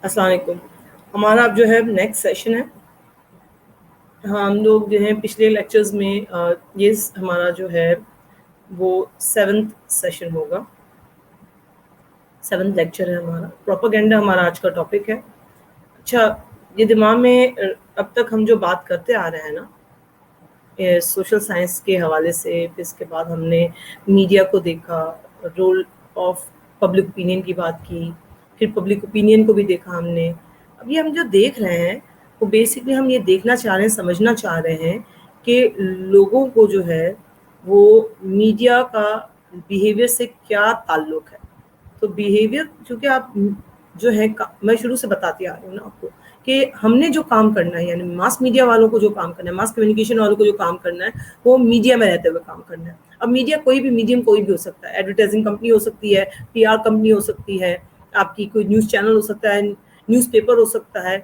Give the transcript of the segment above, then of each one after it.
السلام علیکم. ہمارا اب جو ہے نیکسٹ سیشن ہے. ہم لوگ جو ہیں پچھلے لیکچرز میں یہ ہمارا جو ہے وہ 7th سیشن ہوگا. 7th لیکچر ہے ہمارا. پروپیگنڈا ہمارا آج کا ٹاپک ہے. اچھا، یہ دماغ میں اب تک ہم جو بات کرتے آ رہے ہیں نا سوشل سائنس کے حوالے سے، پھر اس کے بعد ہم نے میڈیا کو دیکھا، رول آف پبلک اوپینین کی بات کی، پھر پبلک اوپینین کو بھی دیکھا ہم نے. اب یہ ہم جو دیکھ رہے ہیں وہ بیسکلی ہم یہ دیکھنا چاہ رہے ہیں، سمجھنا چاہ رہے ہیں کہ لوگوں کو جو ہے وہ میڈیا کا بیہیویئر سے کیا تعلق ہے. تو بیہیویئر چونکہ آپ جو ہے میں شروع سے بتاتی آ رہی ہوں نا آپ کو کہ ہم نے جو کام کرنا ہے، یعنی ماس میڈیا والوں کو جو کام کرنا ہے، ماس کمیونیکیشن والوں کو جو کام کرنا ہے، وہ میڈیا میں رہتے ہوئے کام کرنا ہے. اب میڈیا کوئی بھی میڈیم کوئی بھی ہو سکتا ہے. ایڈورٹائزنگ کمپنی ہو سکتی ہے، پی آر کمپنی ہو سکتی ہے، آپ کی کوئی نیوز چینل ہو سکتا ہے، نیوز پیپر ہو سکتا ہے،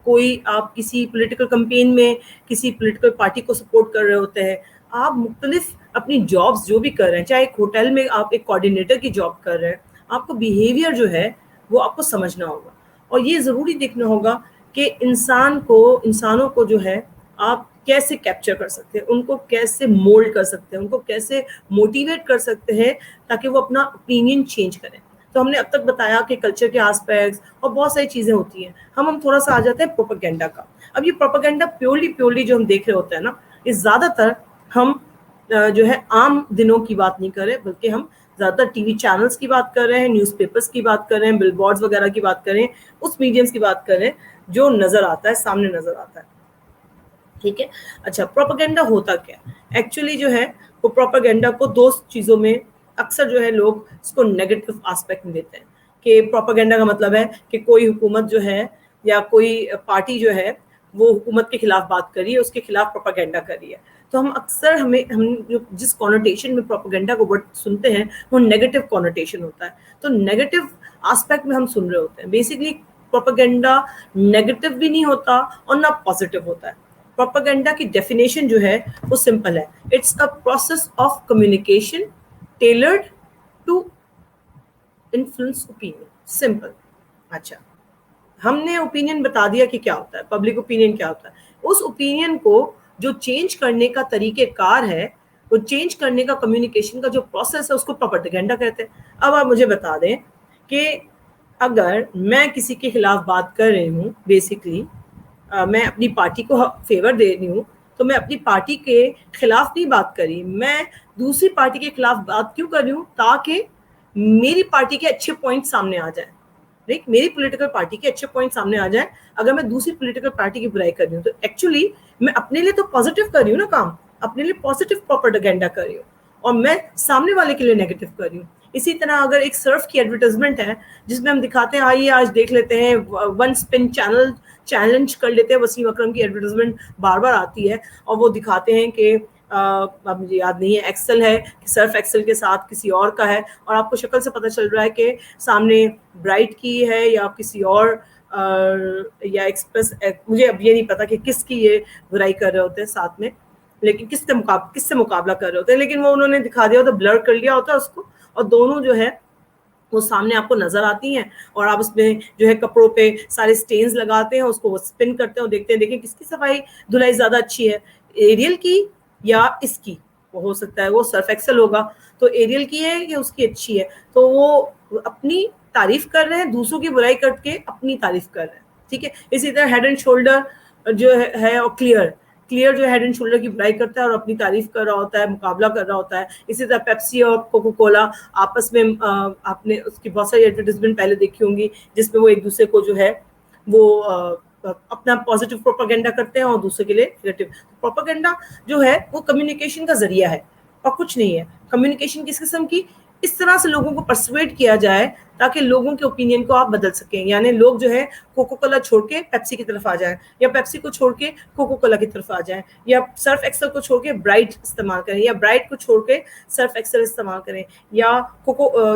کوئی آپ کسی پولیٹیکل کمپین میں کسی پولیٹیکل پارٹی کو سپورٹ کر رہے ہوتے ہیں. آپ مختلف اپنی جابس جو بھی کر رہے ہیں، چاہے ایک ہوٹل میں آپ ایک کوآرڈینیٹر کی جاب کر رہے ہیں، آپ کو بیہیویئر جو ہے وہ آپ کو سمجھنا ہوگا. اور یہ ضروری دیکھنا ہوگا کہ انسانوں کو جو ہے آپ کیسے کیپچر کر سکتے ہیں، ان کو کیسے مولڈ کر سکتے ہیں، ان کو کیسے موٹیویٹ کر سکتے ہیں تاکہ وہ اپنا اوپینین چینج کریں. تو ہم نے اب تک بتایا کہ کلچر کے آسپیکٹس اور بہت ساری چیزیں ہوتی ہیں. ہم تھوڑا سا آ جاتے ہیں پروپیگنڈا کا. اب یہ پروپیگنڈا پیورلی جو ہم دیکھ رہے ہوتے ہیں نا، یہ زیادہ تر ہم جو ہے عام دنوں کی بات نہیں کر رہے، بلکہ ہم زیادہ تر ٹی وی چینلز کی بات کر رہے ہیں، نیوز پیپرز کی بات کر رہے ہیں، بل بورڈز وغیرہ کی بات کر رہے ہیں، اس میڈیمز کی بات کر رہے ہیں جو نظر آتا ہے، سامنے نظر آتا ہے. ٹھیک ہے. اچھا، پروپیگنڈا ہوتا کیا ہے؟ ایکچولی جو ہے وہ پروپیگنڈا کو دو چیزوں میں اکثر جو ہے لوگ اس کو نیگیٹو آسپیکٹ میں دیتے ہیں کہ پروپیگنڈا کا مطلب ہے کہ کوئی حکومت جو ہے یا کوئی پارٹی جو ہے وہ حکومت کے خلاف بات کری ہے، اس کے خلاف پروپیگنڈا کری ہے. تو ہم اکثر ہم جو جس کونوٹیشن میں پروپیگنڈا کو سنتے ہیں وہ نیگیٹو کونوٹیشن ہوتا ہے. تو نیگیٹو آسپیکٹ میں ہم سن رہے ہوتے ہیں. بیسکلی پروپیگنڈا نیگیٹو بھی نہیں ہوتا اور نہ پازیٹیو ہوتا ہے. پروپیگنڈا کی ڈیفینیشن جو ہے وہ سمپل ہے. It's a process of communication tailored to influence opinion. Simple. اچھا، ہم نے اوپینین بتا دیا کہ کیا ہوتا ہے، پبلک اوپینین کیا ہوتا ہے. اس اوپینین کو جو چینج کرنے کا طریقہ کار ہے، وہ چینج کرنے کا کمیونیکیشن کا جو پروسیس ہے، اس کو پروپیگنڈا کہتے ہیں. اب آپ مجھے بتا دیں کہ اگر میں کسی کے خلاف بات کر رہی ہوں، بیسکلی میں اپنی پارٹی کو فیور دے رہی ہوں، تو میں اپنی پارٹی کے خلاف نہیں بات کر رہی، میں دوسری پارٹی کے خلاف بات کیوں کر رہی ہوں؟ تاکہ میری پارٹی کے اچھے پوائنٹ سامنے آ جائیں. میری پولیٹیکل پارٹی کے اچھے پوائنٹ سامنے آ جائیں. اگر میں دوسری پولیٹیکل پارٹی کی برائی کر رہی ہوں تو ایکچولی میں اپنے لیے تو پازیٹیو کر رہی ہوں نا کام، اپنے لیے پازیٹیو پروپیگنڈا کر رہی ہوں، اور میں سامنے والے کے لیے نیگیٹو کر رہی ہوں. اسی طرح اگر ایک سرف کی ایڈورٹائزمنٹ ہے جس میں ہم دکھاتے ہیں، آئیے آج دیکھ لیتے ہیں، ون اسپن چیلنج کر لیتے ہیں، وسیم اکرم کی ایڈورٹائزمنٹ بار بار آتی ہے اور وہ دکھاتے ہیں کہ اب مجھے یاد نہیں ہے، ایکسل ہے کہ سرف ایکسل کے ساتھ کسی اور کا ہے، اور آپ کو شکل سے پتہ چل رہا ہے کہ سامنے برائٹ کی ہے یا کسی اور یا ایکسپریس. مجھے اب یہ نہیں پتا کہ کس کی یہ برائی کر رہے ہوتے ہیں ساتھ میں، لیکن کس سے مقابلہ کر رہے ہوتے ہیں، لیکن وہ انہوں نے دکھا دیا ہوتا، بلر کر لیا ہوتا ہے اس کو، اور دونوں جو ہے وہ سامنے آپ کو نظر آتی ہیں. اور آپ اس میں جو ہے کپڑوں پہ سارے سٹینز لگاتے ہیں، اس کو سپن کرتے ہیں اور دیکھتے ہیں دیکھیں کس کی صفائی دھلائی زیادہ اچھی ہے، ایریل کی یا اس کی. وہ ہو سکتا ہے وہ سرف ایکسل ہوگا تو ایریل کی ہے یا اس کی اچھی ہے. تو وہ اپنی تعریف کر رہے ہیں، دوسروں کی برائی کر کے اپنی تعریف کر رہے ہیں. ٹھیک ہے. اسی طرح ہیڈ اینڈ شولڈر جو ہے اور کلیئر جو ہیڈ اینڈ شولڈر کی برائی کرتا ہے اور اپنی تعریف کر رہا ہوتا ہے، مقابلہ کر رہا ہوتا ہے. اسی طرح پیپسی اور کوکو کولا آپس میں آپ نے اس کی بہت ساری ایڈورٹائزمنٹ پہلے دیکھی ہوں گی جس میں وہ ایک دوسرے کو جو ہے وہ اپنا پازیٹیو پروپیگنڈا کرتے ہیں اور دوسرے کے لیے نیگیٹو. پروپیگنڈا جو ہے وہ کمیونیکیشن کا ذریعہ ہے اور کچھ نہیں ہے. کمیونیکیشن کس قسم کی؟ اس طرح سے لوگوں کو پرسویٹ کیا جائے تاکہ لوگوں کے اوپینین کو آپ بدل سکیں. یعنی لوگ جو ہے کوکو کولا چھوڑ کے پیپسی کی طرف آ جائیں، یا پیپسی کو چھوڑ کے کوکو کولا کی طرف آ جائیں، یا سرف ایکسل کو چھوڑ کے برائٹ استعمال کریں، یا برائٹ کو چھوڑ کے سرف ایکسل استعمال کریں، یا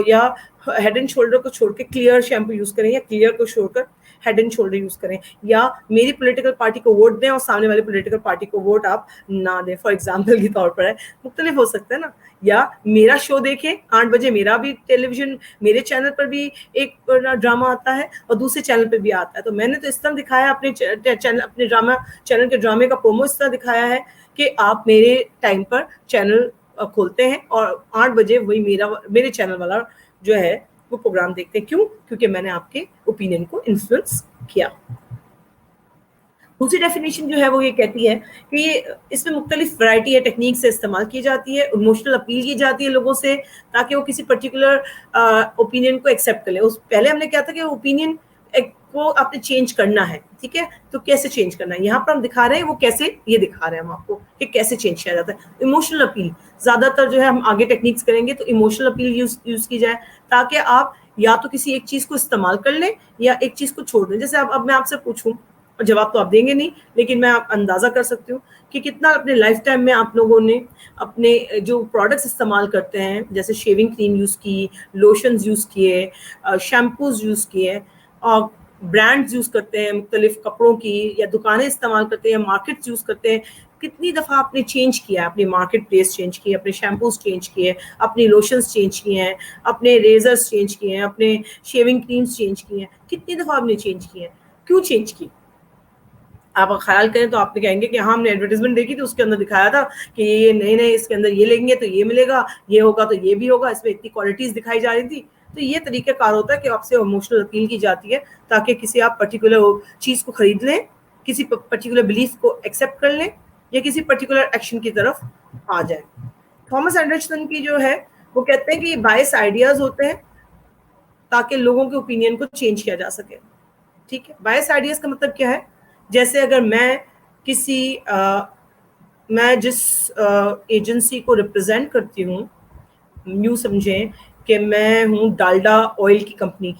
یا ہیڈ اینڈ شولڈر کو چھوڑ کے کلیئر شیمپو یوز کریں، یا کلیئر کو چھوڑ کر ہیڈ اینڈ شولڈر یوز کریں، یا میری پولیٹیکل پارٹی کو ووٹ دیں اور سامنے والی پولیٹیکل پارٹی کو ووٹ آپ نہ دیں. فار ایگزامپل کے طور پر ہے، مختلف ہو سکتا ہے نا. یا میرا شو دیکھیں 8 بجے، میرا بھی ٹیلی ویژن میرے چینل پر بھی ایک ڈرامہ آتا ہے اور دوسرے چینل پہ بھی آتا ہے. تو میں نے تو اس طرح دکھایا اپنے چینل، اپنے ڈرامہ چینل کے ڈرامے کا پرومو اس طرح دکھایا ہے کہ آپ میرے ٹائم پر چینل کھولتے ہیں اور 8 بجے وہی میرے چینل والا جو ہے وہ پروگرام دیکھتے ہیں. کیوں؟ کیونکہ میں نے آپ کے اوپینین کو انفلوئنس کیا. دوسری ڈیفینیشن جو ہے وہ یہ کہتی ہے کہ یہ اس میں مختلف ورائٹی ہے ٹیکنیک سے استعمال کی جاتی ہے. ایموشنل اپیل کی جاتی ہے لوگوں سے تاکہ وہ کسی پرٹیکولر اوپینین کو ایکسیپٹ کر لیں. پہلے ہم نے کیا تھا کہ اوپینین کو آپ نے چینج کرنا ہے. ٹھیک ہے، تو کیسے چینج کرنا ہے یہاں پر ہم دکھا رہے ہیں. وہ کیسے، یہ دکھا رہے ہیں ہم آپ کو کہ کیسے چینج کیا جاتا ہے. ایموشنل اپیل زیادہ تر جو ہے ہم آگے ٹیکنیکس کریں گے تو ایموشنل اپیل یوز کی جائے تاکہ آپ یا تو کسی ایک چیز کو استعمال کر لیں یا ایک چیز کو چھوڑ دیں. جیسے اب میں آپ سے پوچھوں، جواب تو آپ دیں گے نہیں لیکن میں آپ اندازہ کر سکتی ہوں کہ کتنا اپنے لائف ٹائم میں آپ لوگوں نے اپنے جو پروڈکٹس استعمال کرتے ہیں جیسے شیونگ کریم یوز کی، لوشنز یوز کیے، شیمپوز یوز کیے، اور برانڈز یوز کرتے ہیں مختلف کپڑوں کی، یا دکانیں استعمال کرتے ہیں، مارکیٹس یوز کرتے ہیں. کتنی دفعہ آپ نے چینج کیا، اپنی مارکیٹ پلیس چینج کی، اپنے شیمپوز چینج کیے، اپنی لوشنز چینج کیے ہیں، اپنے ریزرز چینج کیے ہیں، اپنے شیونگ کریمز چینج کیے ہیں. کتنی دفعہ آپ نے چینج کیے ہیں؟ کیوں چینج کی؟ آپ خیال کریں تو آپ نے کہیں گے کہ ہاں ہم نے ایڈورٹائزمنٹ دیکھی تھی، اس کے اندر دکھایا تھا کہ یہ نئے اس کے اندر یہ لیں گے تو یہ ملے گا، یہ ہوگا تو یہ بھی ہوگا، اس میں اتنی کوالٹیز دکھائی جا رہی تھی. تو یہ طریقہ کار ہوتا ہے کہ آپ سے ایموشنل اپیل کی جاتی ہے تاکہ کسی آپ پرٹیکولر چیز کو خرید لیں، کسی پرٹیکولر بلیف کو ایکسیپٹ کر لیں یا کسی پرٹیکولر ایکشن کی طرف آ جائیں. تھامس اینڈرسن کی جو ہے وہ کہتے ہیں کہ یہ بائس آئیڈیاز ہوتے ہیں تاکہ لوگوں کے اوپینین کو چینج کیا جا سکے. ٹھیک ہے، بائس آئیڈیاز کا مطلب کیا ہے؟ جیسے اگر میں جس ایجنسی کو ریپرزینٹ کرتی ہوں، یوں سمجھیں کہ میں ہوں ڈالڈا آئل کی کمپنی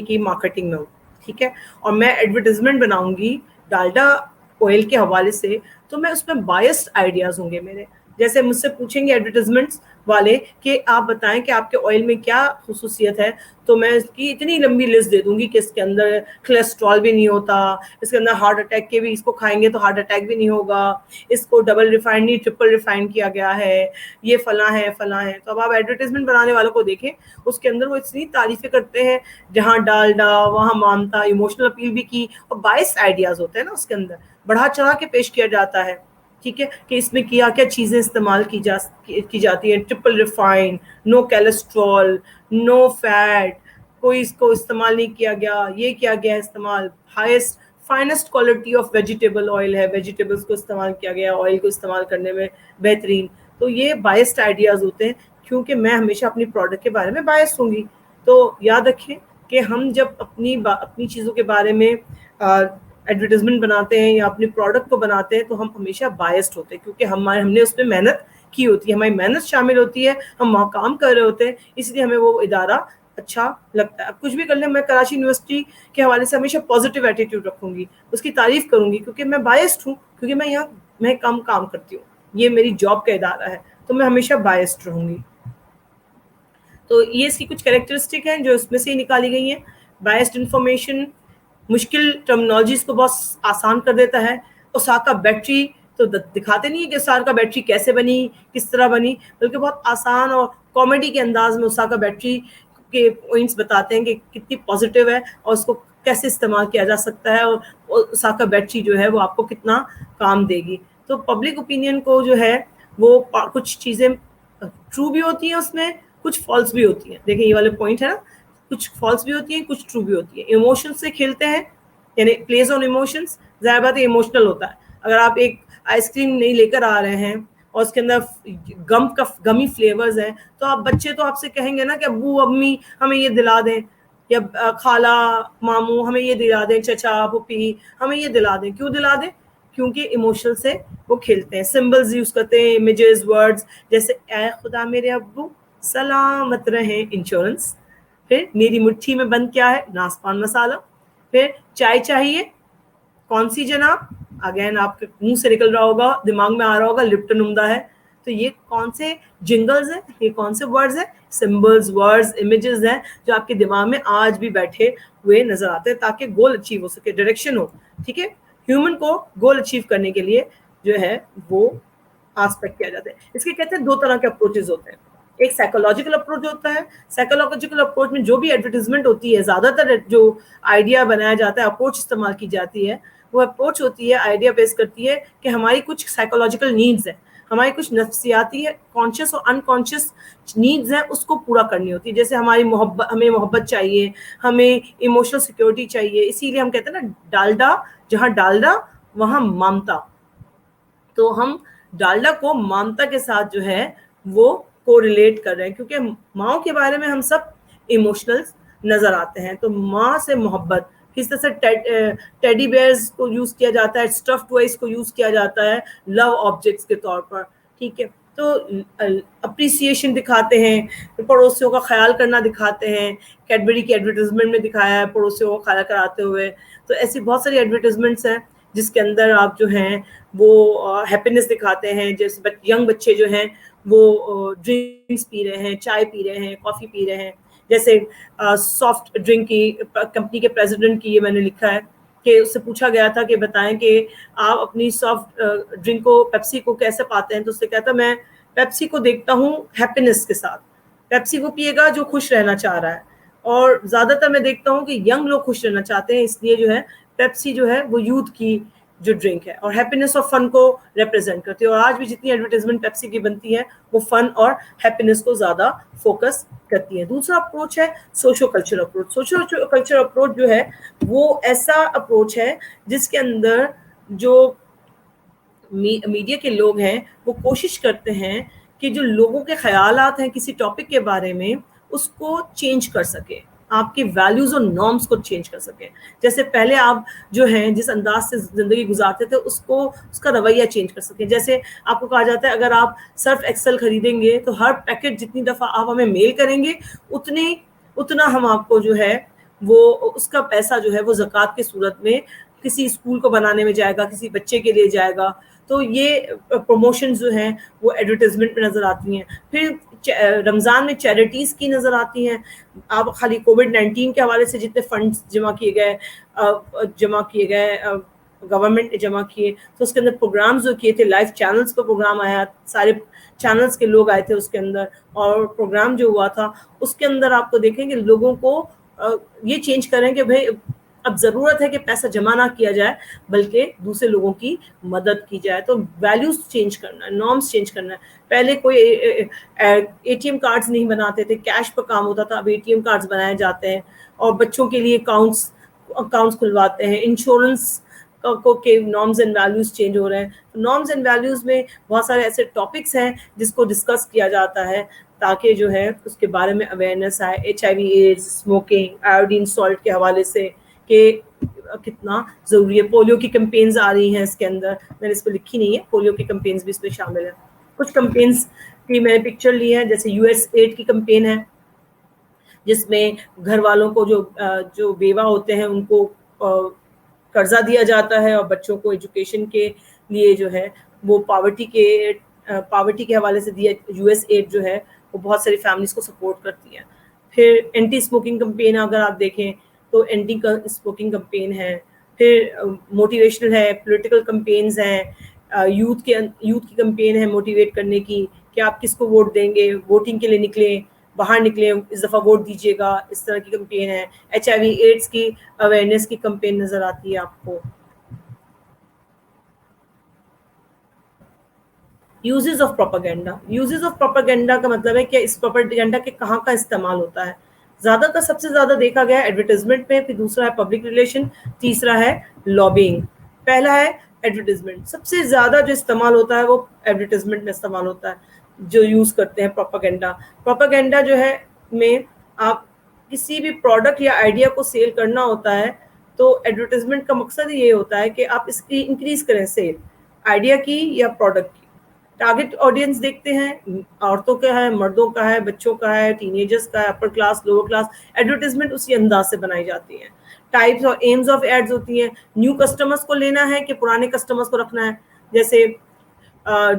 کی مارکیٹنگ میں ہوں. ٹھیک ہے، اور میں ایڈورٹائزمنٹ بناؤں گی ڈالڈا آئل کے حوالے سے تو میں اس میں بائسڈ آئیڈیاز ہوں گے میرے. جیسے مجھ سے پوچھیں گے ایڈورٹائزمنٹس والے کہ آپ بتائیں کہ آپ کے آئل میں کیا خصوصیت ہے، تو میں اس کی اتنی لمبی لسٹ دے دوں گی کہ اس کے اندر کولیسٹرول بھی نہیں ہوتا، اس کے اندر ہارٹ اٹیک کے بھی، اس کو کھائیں گے تو ہارٹ اٹیک بھی نہیں ہوگا، اس کو ڈبل ریفائنڈ نہیں ٹرپل ریفائنڈ کیا گیا ہے، یہ فلاں ہے فلاں ہے. تو اب آپ ایڈورٹائزمنٹ بنانے والوں کو دیکھیں، اس کے اندر وہ اتنی تعریفیں کرتے ہیں، جہاں ڈالڈا وہاں مامتا، ایموشنل اپیل بھی کی، اور بائس آئیڈیاز ہوتے ہیں نا اس کے اندر، بڑھا چڑھا کے پیش کیا جاتا ہے. ٹھیک ہے، کہ اس میں کیا چیزیں استعمال کی جاتی ہیں، ٹرپل ریفائنڈ، نو کولیسٹرول، نو فیٹ، کوئی اس کو استعمال نہیں کیا گیا، یہ کیا گیا استعمال، highest finest quality of vegetable oil ہے، ویجیٹیبلس کو استعمال کیا گیا آئل کو استعمال کرنے میں بہترین. تو یہ بائسڈ آئیڈیاز ہوتے ہیں کیونکہ میں ہمیشہ اپنی پروڈکٹ کے بارے میں بائس ہوں گی. تو یاد رکھیں کہ ہم جب اپنی چیزوں کے بارے میں ایڈورٹائزمنٹ بناتے ہیں یا اپنے پروڈکٹ کو بناتے ہیں تو ہم ہمیشہ بائسڈ ہوتے ہیں کیونکہ ہم نے اس میں محنت کی ہوتی ہے، ہماری محنت شامل ہوتی ہے، ہم وہاں کام کر رہے ہوتے ہیں، اس لیے ہمیں وہ ادارہ اچھا لگتا ہے. اب کچھ بھی کر لیں، میں کراچی یونیورسٹی کے حوالے سے ہمیشہ پازیٹیو ایٹیٹیوڈ رکھوں گی، اس کی تعریف کروں گی کیونکہ میں بائسڈ ہوں، کیونکہ میں یہاں میں کام کرتی ہوں، یہ میری جاب کا ادارہ ہے تو میں ہمیشہ بائسڈ رہوں گی. تو یہ اس کی کچھ کریکٹرسٹک ہیں جو اس میں سے ہی نکالی گئی ہیں. بائسڈ انفارمیشن مشکل ٹرمنالوجیز کو بہت آسان کر دیتا ہے. اوساکا بیٹری تو دکھاتے نہیں ہے کہ اوساکا بیٹری کیسے بنی، کس طرح بنی، بلکہ بہت آسان اور کامیڈی کے انداز میں اوساکا بیٹری کے پوائنٹس بتاتے ہیں کہ کتنی پازیٹیو ہے اور اس کو کیسے استعمال کیا جا سکتا ہے، اور اوساکا بیٹری جو ہے وہ آپ کو کتنا کام دے گی. تو پبلک اوپینین کو جو ہے وہ کچھ چیزیں ٹرو بھی ہوتی ہیں، اس میں کچھ فالس بھی ہوتی ہیں. دیکھیں یہ والے پوائنٹ ہے نا، کچھ فالس بھی ہوتی ہیں، کچھ ٹرو بھی ہوتی ہیں. ایموشن سے کھیلتے ہیں، یعنی پلیز آن ایموشنس. ظاہر بات ہے ایموشنل ہوتا ہے. اگر آپ ایک آئس کریم نہیں لے کر آ رہے ہیں اور اس کے اندر گمی فلیورز ہیں تو آپ بچے تو آپ سے کہیں گے نا کہ ابو امی ہمیں یہ دلا دیں، یا خالہ ماموں ہمیں یہ دلا دیں، چچا پھوپھی ہمیں یہ دلا دیں. کیوں دلا دیں؟ کیونکہ ایموشنل سے وہ کھیلتے ہیں، سمبلز یوز کرتے ہیں، امیجز، ورڈز، جیسے اے خدا میرے ابو سلامت رہیں انشورنس، پھر میری مٹھی میں بند کیا ہے، ناسپان مسالہ، پھر چائے چاہیے کون سی جناب، اگین آپ کے منہ سے نکل رہا ہوگا، دماغ میں آ رہا ہوگا لپٹن عمدہ ہے. تو یہ کون سے جنگلز ہیں، یہ کون سے ورڈز ہیں، سمبلز، ورڈز، امیجز ہیں جو آپ کے دماغ میں آج بھی بیٹھے ہوئے نظر آتے ہیں تاکہ گول اچیو ہو سکے، ڈائریکشن ہو. ٹھیک ہے، ہیومن کو گول اچیو کرنے کے لیے جو ہے وہ آسپیکٹ کیا جاتا ہے. اس کے کہتے ہیں 2 طرح کے اپروچز ہوتے ہیں. ایک سائیکولوجیکل اپروچ ہوتا ہے. سائیکولوجیکل اپروچ میں جو بھی ایڈورٹیزمنٹ ہوتی ہے, زیادہ تر جو آئیڈیا بنایا جاتا ہے, اپروچ استعمال کی جاتی ہے, وہ اپروچ ہوتی ہے, آئیڈیا بیس کرتی ہے کہ ہماری کچھ سائیکولوجیکل نیڈز ہیں, ہماری کچھ نفسیاتی کانشیس اور انکانشیس نیڈز ہیں, اس کو پورا کرنی ہوتی ہے. جیسے ہماری محبت, ہمیں محبت چاہیے, ہمیں ایموشنل سیکورٹی چاہیے, اسی لیے ہم کہتے ہیں نا ڈالڈا جہاں ڈالڈا وہاں مامتا. تو ہم ڈالڈا کو مامتا کے ساتھ جو ہے وہ کو ریلیٹ کر رہے ہیں, کیونکہ ماؤں کے بارے میں ہم سب ایموشنل نظر آتے ہیں. تو ماں سے محبت کس طرح سے ٹیڈی بیئرز کو یوز کیا جاتا ہے, اسٹف ٹوائز کو یوز کیا جاتا ہے لو آبجیکٹس کے طور پر, ٹھیک ہے. تو اپریسیشن دکھاتے ہیں, پڑوسیوں کا خیال کرنا دکھاتے ہیں. کیڈبری کی ایڈورٹیزمنٹ میں دکھایا ہے پڑوسیوں کا خیال کراتے ہوئے. تو ایسی بہت ساری ایڈورٹیزمنٹس ہیں جس کے اندر آپ جو ہیں وہ ہیپینس دکھاتے ہیں. جیسے ینگ بچے جو ہیں وہ ڈرنکس پی رہے ہیں, چائے پی رہے ہیں, کافی پی رہے ہیں. جیسے سافٹ ڈرنک کی کمپنی کے پریزیڈنٹ کی یہ میں نے لکھا ہے کہ اس سے پوچھا گیا تھا کہ بتائیں کہ آپ اپنی سافٹ ڈرنک کو, پیپسی کو کیسے پاتے ہیں. تو اس سے کہتا میں پیپسی کو دیکھتا ہوں ہیپینس کے ساتھ. پیپسی کو پیے گا جو خوش رہنا چاہ رہا ہے, اور زیادہ تر میں دیکھتا ہوں کہ ینگ لوگ خوش رہنا چاہتے ہیں, اس لیے جو ہے پیپسی جو ہے وہ یوتھ کی جو ڈرنک ہے اور ہیپینس اور فن کو ریپرزینٹ کرتی ہے. اور آج بھی جتنی ایڈورٹیزمنٹ پیپسی کی بنتی ہے وہ فن اور ہیپینس کو زیادہ فوکس کرتی ہے. دوسرا اپروچ ہے socio culture approach. Socio culture approach جو ہے وہ ایسا اپروچ ہے جس کے اندر جو میڈیا کے لوگ ہیں وہ کوشش کرتے ہیں کہ جو لوگوں کے خیالات ہیں کسی ٹاپک کے بارے میں اس کو چینج کر سکے, آپ کے ویلیوز اور نارمس کو چینج کر سکیں. جیسے پہلے آپ جو ہیں جس انداز سے زندگی گزارتے تھے اس کا رویہ چینج کر سکیں. جیسے آپ کو کہا جاتا ہے اگر آپ سرف ایکسل خریدیں گے تو ہر پیکٹ جتنی دفعہ آپ ہمیں میل کریں گے اتنا ہم آپ کو جو ہے وہ اس کا پیسہ جو ہے وہ زکوٰۃ کی صورت میں کسی اسکول کو بنانے میں جائے گا, کسی بچے کے لیے جائے گا. تو یہ پروموشنز جو ہیں وہ ایڈورٹیزمنٹ میں نظر آتی ہیں. پھر رمضان میں چیریٹیز کی نظر آتی ہیں. آپ خالی کووڈ-19 کے حوالے سے جتنے فنڈز جمع کیے گئے گورنمنٹ نے جمع کیے, تو اس کے اندر پروگرامز جو کیے تھے, لائف چینلز کا پروگرام آیا, سارے چینلز کے لوگ آئے تھے اس کے اندر, اور پروگرام جو ہوا تھا اس کے اندر آپ کو دیکھیں کہ لوگوں کو یہ چینج کریں کہ بھائی اب ضرورت ہے کہ پیسہ جمع نہ کیا جائے بلکہ دوسرے لوگوں کی مدد کی جائے. تو ویلیوز چینج کرنا ہے, نارمس چینج کرنا ہے. پہلے کوئی اے ٹی ایم کارڈز نہیں بناتے تھے, کیش پر کام ہوتا تھا, اب اے ٹی ایم کارڈز بنائے جاتے ہیں, اور بچوں کے لیے اکاؤنٹس کھلواتے ہیں. انشورنس کے نارمز اینڈ ویلیوز چینج ہو رہے ہیں. نارمز اینڈ ویلیوز میں بہت سارے ایسے ٹاپکس ہیں جس کو ڈسکس کیا جاتا ہے تاکہ جو ہے اس کے بارے میں اویئرنیس آئے. H I V AIDS, smoking, iodine salt کے حوالے سے کہ کتنا ضروری ہے. پولیو کی کمپینز آ رہی ہیں اس کے اندر, میں نے اس پہ لکھی نہیں ہے, پولیو کی کمپینز بھی اس میں شامل ہیں. کچھ کمپینز کی میں نے پکچر لی ہے, جیسے یو ایس ایڈ کی کمپین ہے جس میں گھر والوں کو جو بیوہ ہوتے ہیں ان کو قرضہ دیا جاتا ہے, اور بچوں کو ایجوکیشن کے لیے جو ہے وہ پاورٹی کے حوالے سے دیا. یو ایس ایڈ جو ہے وہ بہت ساری فیملیز کو سپورٹ کرتی ہے. پھر اینٹی اسموکنگ کمپین اگر آپ دیکھیں تو اینٹی اسموکنگ کمپین ہے. پھر موٹیویشنل ہے, پولیٹیکل کمپینز ہیں, یوتھ کی کمپین ہے موٹیویٹ کرنے کی کہ آپ کس کو ووٹ دیں گے, ووٹنگ کے لیے نکلیں, باہر نکلیں, اس دفعہ ووٹ دیجیے گا, اس طرح کی کمپین ہے. ایچ آئی وی ایڈز کی اویئرنیس کی کمپین نظر آتی ہے آپ کو. Uses of propaganda. Uses of propaganda کا مطلب ہے کہ اس پروپیگنڈا کے کہاں کا استعمال ہوتا ہے. زیادہ تر سب سے زیادہ دیکھا گیا ہے ایڈورٹیزمنٹ میں, پھر دوسرا ہے پبلک ریلیشن, تیسرا ہے لابینگ. پہلا ہے ایڈورٹیزمنٹ. سب سے زیادہ جو استعمال ہوتا ہے وہ ایڈورٹیزمنٹ میں استعمال ہوتا ہے, جو یوز کرتے ہیں پروپیگنڈا. پروپیگنڈا جو ہے میں آپ کسی بھی پروڈکٹ یا آئیڈیا کو سیل کرنا ہوتا ہے تو ایڈورٹیزمنٹ کا مقصد یہ ہوتا ہے کہ آپ اس کی انکریز کریں سیل, آئیڈیا کی یا پروڈکٹ کی. ٹارگٹ آڈینس دیکھتے ہیں, عورتوں کا ہے, مردوں کا ہے, بچوں کا ہے, ٹین ایجرز کا ہے, upper class, lower class. Advertisement اسی انداز سے بنائی جاتی ہیں. ٹائپس اور ایمز آف ایڈز ہوتی ہیں, نیو کسٹمرز کو لینا ہے کہ پرانے کسٹمرز کو رکھنا ہے. جیسے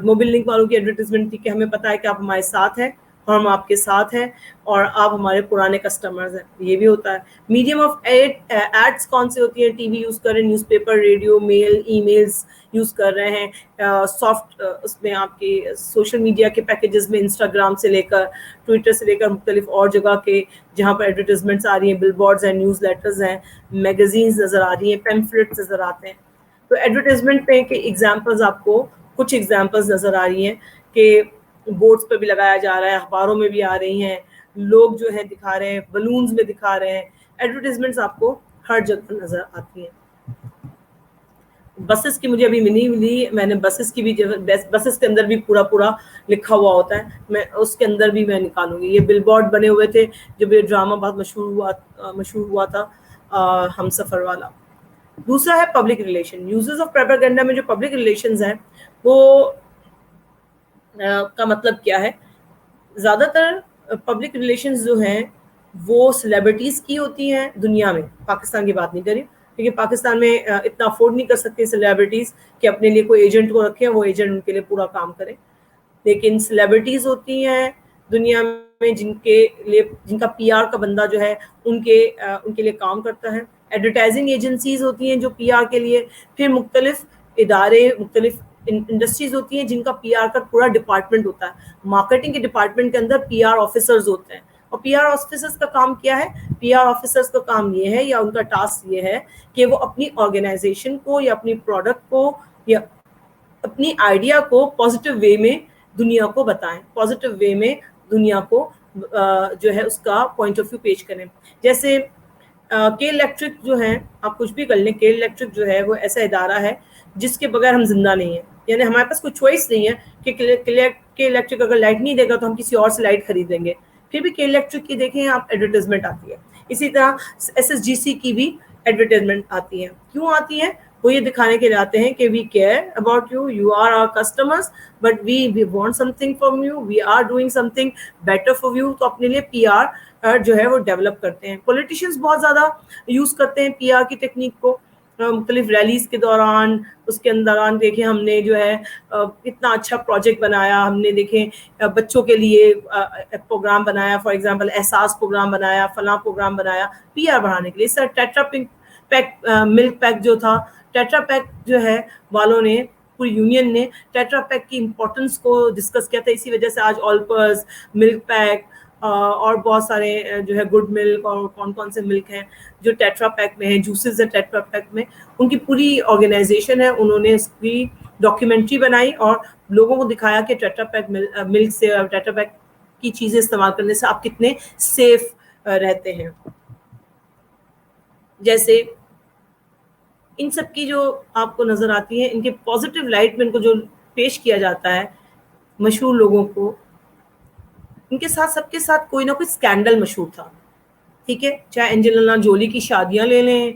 موبائل لنک والوں کی ایڈورٹیزمنٹ تھی کہ ہمیں پتہ ہے کہ آپ ہمارے ساتھ ہیں, اور ہم آپ کے ساتھ ہیں اور آپ ہمارے پرانے کسٹمرز ہیں. یہ بھی ہوتا ہے. میڈیم آف ایڈس کون سے ہوتی ہیں؟ ٹی وی یوز کر رہے ہیں, نیوز پیپر, ریڈیو, میل, ای میلز یوز کر رہے ہیں, سافٹ اس میں آپ کی سوشل میڈیا کے پیکیجز میں انسٹاگرام سے لے کر ٹویٹر سے لے کر مختلف اور جگہ کے جہاں پر ایڈورٹیزمنٹس آ رہی ہیں, بل بورڈز ہیں, نیوز لیٹرز ہیں, میگزینز نظر آ رہی ہیں, پیمفلیٹس نظر آتے ہیں. تو ایڈورٹیزمنٹ پہ کے ایگزامپلز آپ کو کچھ ایگزامپلز نظر آ رہی ہیں کہ بورڈز پہ بھی لگایا جا رہا ہے, اخباروں میں بھی آ رہی ہیں, لوگ جو ہے دکھا رہے ہیں, بلونز میں دکھا رہے ہیں. ایڈورٹیزمنٹس آپ کو ہر جگہ نظر آتی ہیں. بسز کی مجھے ابھی ملی, میں نے بسز کی بھی, بسز کے اندر بھی پورا لکھا ہوا ہوتا ہے, میں اس کے اندر بھی میں نکالوں گی. یہ بل بورڈ بنے ہوئے تھے جب یہ ڈرامہ بہت مشہور ہوا تھا, ہم سفر والا. دوسرا ہے public relation. Uses of propaganda میں جو پبلک ریلیشنز ہیں وہ کا مطلب کیا ہے؟ زیادہ تر پبلک ریلیشنز جو ہیں وہ سیلیبریٹیز کی ہوتی ہیں دنیا میں. پاکستان کی بات نہیں کری کیونکہ پاکستان میں اتنا افورڈ نہیں کر سکتے سیلیبریٹیز کہ اپنے لیے کوئی ایجنٹ کو رکھیں, وہ ایجنٹ ان کے لیے پورا کام کرے. لیکن سیلیبریٹیز ہوتی ہیں دنیا میں جن کا پی آر کا بندہ جو ہے ان کے لیے کام کرتا ہے. ایڈورٹائزنگ ایجنسیز ہوتی ہیں جو پی آر کے لیے, پھر مختلف ادارے, مختلف انڈسٹریز ہوتی ہیں جن کا پی آر کا پورا ڈپارٹمنٹ ہوتا ہے. مارکیٹنگ کے ڈپارٹمنٹ کے اندر پی آر آفیسرز ہوتے ہیں, اور پی آر آفیسرز کا کام کیا ہے؟ پی آر آفیسرز کا کام یہ ہے یا ان کا ٹاسک یہ ہے کہ وہ اپنی آرگنائزیشن کو یا اپنی پروڈکٹ کو یا اپنی آئیڈیا کو پازیٹیو وے میں دنیا کو بتائیں, پازیٹیو وے میں دنیا کو جو ہے اس کا پوائنٹ آف ویو پیش کریں. جیسے کے الیکٹرک جو ہے, آپ کچھ بھی کر لیں, کے الیکٹرک جو ہے وہ ایسا ادارہ ہے جس کے بغیر ہم زندہ نہیں ہیں. یعنی ہمارے پاس کوئی چوائس نہیں ہے کہ کے الیکٹرک اگر لائٹ نہیں دے گا تو ہم کسی اور سے لائٹ خرید لیں گے. پھر بھی کے الیکٹرک کی دیکھیں آپ ایڈورٹیزمنٹ آتی ہے. اسی طرح ایس ایس جی سی کی بھی ایڈورٹیزمنٹ آتی ہے. کیوں آتی ہے؟ وہ یہ دکھانے کے لیے آتے ہیں کہ we care about you, you are our customers, but we want something from you, we are doing something better for you. تو اپنے لیے پی آر جو ہے وہ ڈیولپ کرتے ہیں. پولیٹیشینس بہت زیادہ یوز کرتے ہیں پی آر کی ٹیکنیک کو مختلف ریلیز کے دوران. اس کے دوران دیکھیں ہم نے جو ہے اتنا اچھا پروجیکٹ بنایا, ہم نے دیکھیں بچوں کے لیے پروگرام بنایا, فار ایگزامپل احساس پروگرام بنایا, فلاں پروگرام بنایا پی آر بڑھانے کے لیے. اس طرح ٹیٹرا پیک ملک پیک جو تھا, ٹیٹرا پیک جو ہے والوں نے, پوری یونین نے ٹیٹرا پیک کی امپورٹنس کو ڈسکس کیا تھا. اسی وجہ سے آج آلپرز, ملک پیک اور بہت سارے جو ہے گڈ ملک اور کون سے ملک ہیں جو ٹیٹرا پیک میں ہیں, جوسز ہیں ٹیٹرا پیک میں, ان کی پوری آرگنائزیشن ہے. انہوں نے اس کی ڈاکیومنٹری بنائی اور لوگوں کو دکھایا کہ ٹیٹرا پیک ملک سے اور ٹیٹرا پیک کی چیزیں استعمال کرنے سے آپ کتنے سیف رہتے ہیں. جیسے ان سب کی جو آپ کو نظر آتی ہیں, ان کے پازیٹیو لائٹ میں ان کو جو پیش کیا جاتا ہے مشہور لوگوں کو, ان کے ساتھ سب کے ساتھ کوئی نہ کوئی اسکینڈل مشہور تھا. ٹھیک ہے, چاہے اینجلینا جولی کی شادیاں لے لیں,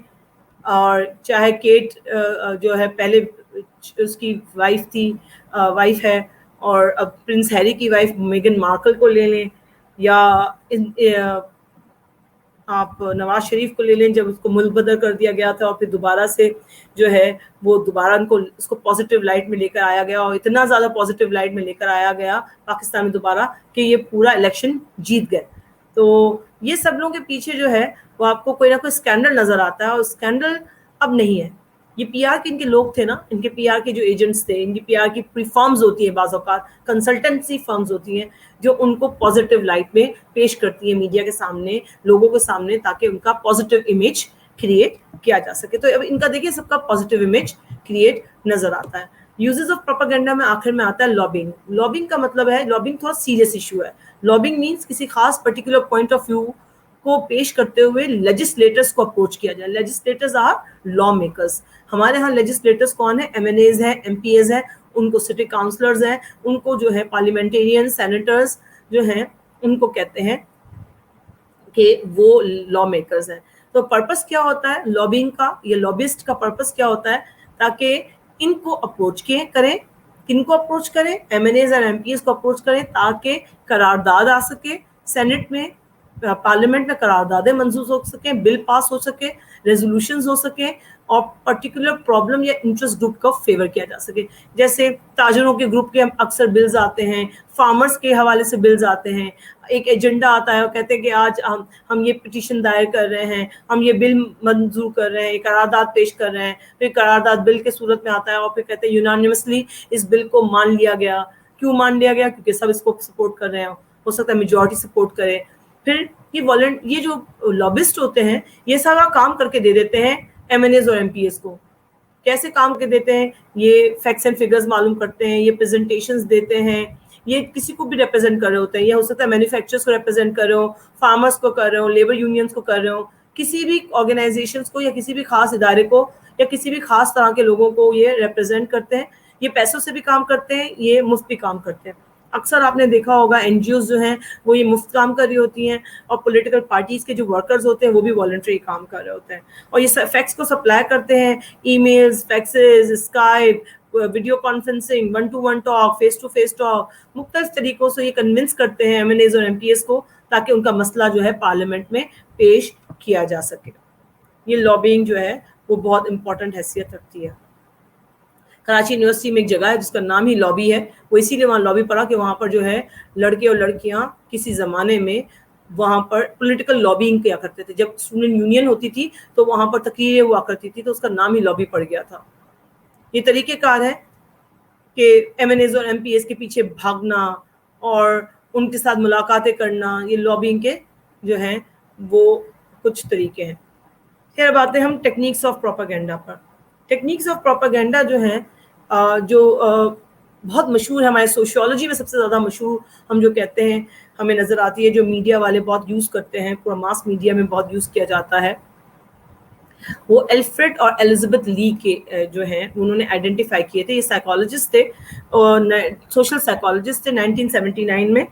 اور چاہے کیٹ جو ہے پہلے اس کی وائف ہے, اور اب پرنس ہیری کی وائف میگن مارکل کو لے لیں, یا آپ نواز شریف کو لے لیں جب اس کو ملک بدر کر دیا گیا تھا اور پھر دوبارہ سے جو ہے وہ دوبارہ اس کو پازیٹیو لائٹ میں لے کر آیا گیا, اور اتنا زیادہ پازیٹیو لائٹ میں لے کر آیا گیا پاکستان میں دوبارہ کہ یہ پورا الیکشن جیت گئے. تو یہ سب لوگوں کے پیچھے جو ہے وہ آپ کو کوئی نہ کوئی اسکینڈل نظر آتا ہے, اور اسکینڈل اب نہیں ہے. یہ پی آر کے ان کے لوگ تھے نا, ان کے پی آر کے جو ایجنٹس تھے, ان کی پی آر کی پوری فارمز ہوتی ہیں, بعض اوقات کنسلٹنسی فرمز ہوتی ہیں جو ان کو پازیٹیو لائٹ میں پیش کرتی ہیں میڈیا کے سامنے, لوگوں کے سامنے, تاکہ ان کا پازیٹیو امیج کریٹ کیا جا سکے. تو اب ان کا دیکھیے سب کا پازیٹیو امیج کریٹ نظر آتا ہے. یوزز آف پروپیگنڈا میں آخر میں آتا ہے لابنگ. لابنگ کا مطلب ہے, لابنگ تھوڑا سیریس ایشو ہے. لابنگ مینس کسی خاص پرٹیکولر پوائنٹ آف ویو کو پیش کرتے ہوئے لیجسلیٹرز کو اپروچ کیا جائے. Legislators are law makers. ہمارے ہاں لیجسلیٹرز کون ہیں؟ ایم این ایز ہیں, ایم پی ایز ہیں, ان کو سٹی کاؤنسلرز ہیں, ان کو جو ہے پارلیمنٹیرین سینیٹرز جو ہیں ان کو کہتے ہیں کہ وہ لا میکرز ہیں. تو پرپس کیا ہوتا ہے لابنگ کا, یا لابسٹ کا پرپس کیا ہوتا ہے؟ تاکہ ان کو اپروچ کریں. کن کو اپروچ کریں؟ ایم این ایز اور ایم پی ایز کو اپروچ کریں, تاکہ قرارداد آ سکے سینٹ میں, پارلیمنٹ میں قراردادیں منظور ہو سکیں, بل پاس ہو سکے, ریزولوشنز ہو سکیں, اور پرٹیکولر پرابلم یا انٹرسٹ گروپ کا فیور کیا جا سکے. جیسے تاجروں کے گروپ کے اکثر بلز آتے ہیں, فارمرز کے حوالے سے بلز آتے ہیں, ایک ایجنڈا آتا ہے اور کہتے ہیں کہ آج ہم یہ پٹیشن دائر کر رہے ہیں, ہم یہ بل منظور کر رہے ہیں, یہ قرارداد پیش کر رہے ہیں, پھر قرارداد بل کے صورت میں آتا ہے اور پھر کہتے ہیں یونانیمسلی اس بل کو مان لیا گیا. کیوں مان لیا گیا؟ کیونکہ سب اس کو سپورٹ کر رہے ہیں, ہو سکتا ہے میجورٹی سپورٹ کرے. پھر یہ جو لابسٹ ہوتے ہیں یہ سارا کام کر کے دے دیتے ہیں ایم این ایز اور ایم پی ایس کو. کیسے کام کے دیتے ہیں؟ یہ فیکٹس اینڈ فگرز معلوم کرتے ہیں, یہ پریزنٹیشنز دیتے ہیں, یہ کسی کو بھی ریپرزینٹ کر رہے ہوتے ہیں. یہ ہو سکتا ہے مینوفیکچررز کو ریپرزینٹ کر رہے ہو, فارمرز کو کر رہے ہو, لیبر یونینز کو کر رہے ہو, کسی بھی آرگنائزیشنز کو یا کسی بھی خاص ادارے کو یا کسی بھی خاص طرح کے لوگوں کو یہ ریپرزینٹ کرتے ہیں. یہ پیسوں سے بھی کام کرتے ہیں, یہ مفت بھی کام کرتے ہیں. اکثر آپ نے دیکھا ہوگا این جی اوز جو ہیں وہ یہ مفت کام کر رہی ہوتی ہیں, اور پولیٹیکل پارٹیز کے جو ورکرز ہوتے ہیں وہ بھی والنٹری کام کر رہے ہوتے ہیں, اور یہ فیکس کو سپلائی کرتے ہیں, e mails, faxes, Skype, video conferencing, 1-to-1 talk, face to face talk, مختلف طریقوں سے یہ کنونس کرتے ہیں ایم این ایز اور ایم پی ایس کو تاکہ ان کا مسئلہ جو ہے پارلیمنٹ میں پیش کیا جا سکے. یہ لابینگ جو ہے وہ بہت امپورٹنٹ حیثیت رکھتی ہے. کراچی یونیورسٹی میں ایک جگہ ہے جس کا نام ہی لابی ہے, وہ اسی لیے وہاں لابی پڑھا کہ وہاں پر جو ہے لڑکے اور لڑکیاں کسی زمانے میں وہاں پر پولیٹیکل لابینگ کیا کرتے تھے. جب اسٹوڈنٹ یونین ہوتی تھی تو وہاں پر تقریریں ہوا کرتی تھی, تو اس کا نام ہی لابی پڑ گیا تھا. یہ طریقہ کار ہے کہ ایم این ایز اور ایم پی ایس کے پیچھے بھاگنا اور ان کے ساتھ ملاقاتیں کرنا, یہ لابینگ کے جو ہیں وہ کچھ طریقے ہیں. خیر باتیں ہم techniques of propaganda per. Techniques of propaganda جو ہیں جو بہت مشہور ہے, ہمارے سوشیولوجی میں سب سے زیادہ مشہور ہم جو کہتے ہیں ہمیں نظر آتی ہے, جو میڈیا والے بہت یوز کرتے ہیں, پورا ماس میڈیا میں بہت یوز کیا جاتا ہے, وہ الفریڈ اور الزبتھ لی کے جو ہیں انہوں نے آئیڈینٹیفائی کیے تھے. یہ سائیکالوجسٹ تھے, سوشل سائیکالوجسٹ تھے. 1979 میں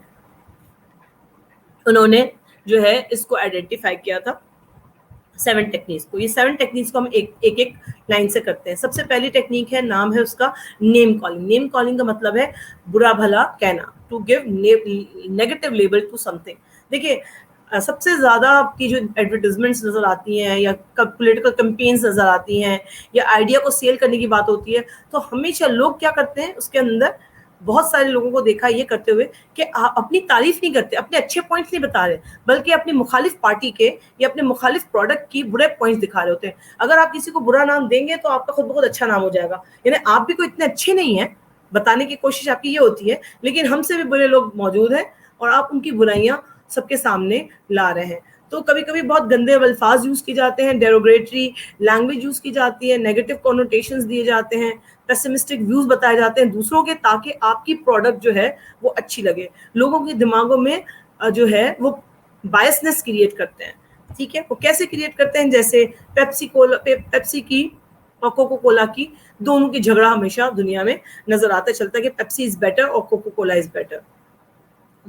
انہوں نے جو ہے اس کو آئیڈینٹیفائی کیا تھا 7 ٹیکنیکس کو. یہ 7 ٹیکنیکس کو ہم ایک لائن سے کرتے ہیں. سب سے پہلی ٹیکنیک ہے, نام ہے اس کا نیم کالنگ. نیم کالنگ کا مطلب ہے برا بھلا کہنا, to give negative label to something. دیکھیے سب سے زیادہ آپ کی جو ایڈورٹیزمنٹس نظر آتی ہیں یا پولیٹیکل کمپینز نظر آتی ہیں یا آئیڈیا کو سیل کرنے کی بات ہوتی ہے, تو ہمیشہ لوگ کیا کرتے ہیں اس کے اندر, بہت سارے لوگوں کو دیکھا یہ کرتے ہوئے کہ اپنی تعریف نہیں کرتے, اپنے اچھے پوائنٹس نہیں بتا رہے, بلکہ اپنی مخالف پارٹی کے یا اپنے مخالف پروڈکٹ کی برے پوائنٹس دکھا رہے ہوتے ہیں. اگر آپ کسی کو برا نام دیں گے تو آپ کا خود بہت اچھا نام ہو جائے گا, یعنی آپ بھی کوئی اتنے اچھے نہیں ہیں, بتانے کی کوشش آپ کی یہ ہوتی ہے لیکن ہم سے بھی برے لوگ موجود ہیں اور آپ ان کی برائیاں سب کے سامنے لا رہے ہیں. تو کبھی کبھی بہت گندے الفاظ یوز کی جاتے ہیں, ڈیروگریٹری لینگویج یوز کی جاتی ہے, نیگیٹو کونوٹیشنز دیے جاتے ہیں, پیسمسٹک ویوز بتائے جاتے ہیں دوسروں کے, تاکہ آپ کی پروڈکٹ جو ہے وہ اچھی لگے. لوگوں کے دماغوں میں جو ہے وہ بائسنس کریٹ کرتے ہیں. ٹھیک ہے, وہ کیسے کریٹ کرتے ہیں؟ جیسے پیپسی کی اور کوکو کولا کی دونوں کی جھگڑا ہمیشہ دنیا میں نظر آتا چلتا ہے کہ پیپسی از بیٹر اور کوکو کولا از بیٹر,